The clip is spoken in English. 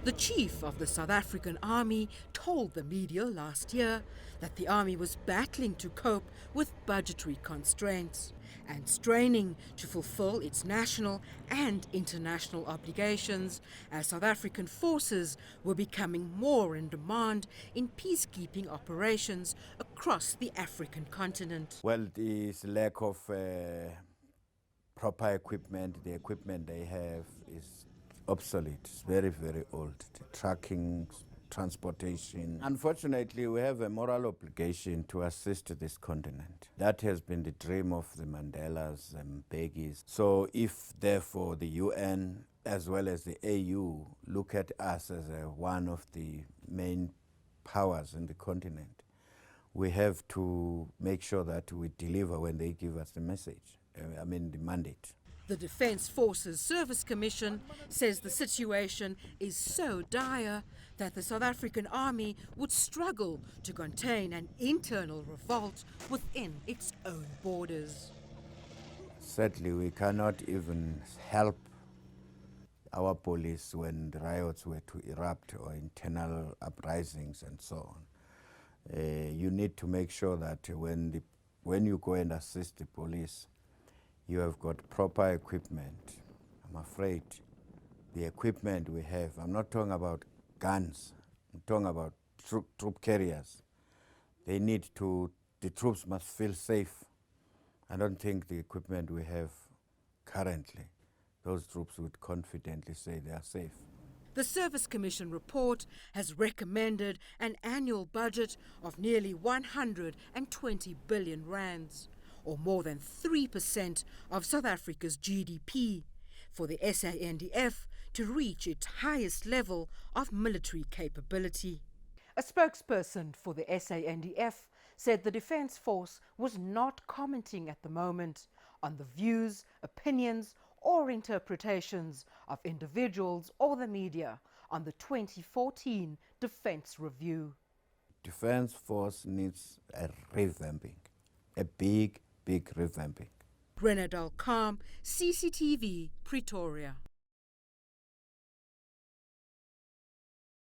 The chief of the South African Army told the media last year that the army was battling to cope with budgetary constraints and straining to fulfill its national and international obligations as South African forces were becoming more in demand in peacekeeping operations across the African continent. Well, this lack of proper equipment, the equipment they have is obsolete. It's very, very old. The tracking, transportation. Unfortunately, we have a moral obligation to assist this continent. That has been the dream of the Mandelas and Beggies. So if, therefore, the UN as well as the AU look at us as one of the main powers in the continent, we have to make sure that we deliver when they give us the message, the mandate. The Defence Forces Service Commission says the situation is so dire that the South African Army would struggle to contain an internal revolt within its own borders. Sadly, we cannot even help our police when the riots were to erupt or internal uprisings and so on. You need to make sure that when you go and assist the police, you have got proper equipment. I'm afraid the equipment we have, I'm not talking about guns, I'm talking about troop carriers. The troops must feel safe. I don't think the equipment we have currently, those troops would confidently say they are safe. The Service Commission report has recommended an annual budget of nearly 120 billion rands, or more than 3% of South Africa's GDP, for the SANDF to reach its highest level of military capability. A spokesperson for the SANDF said the Defence Force was not commenting at the moment on the views, opinions or interpretations of individuals or the media on the 2014 Defence Review. Defence Force needs a revamping, a big revamping. Renadal Calm, CCTV, Pretoria.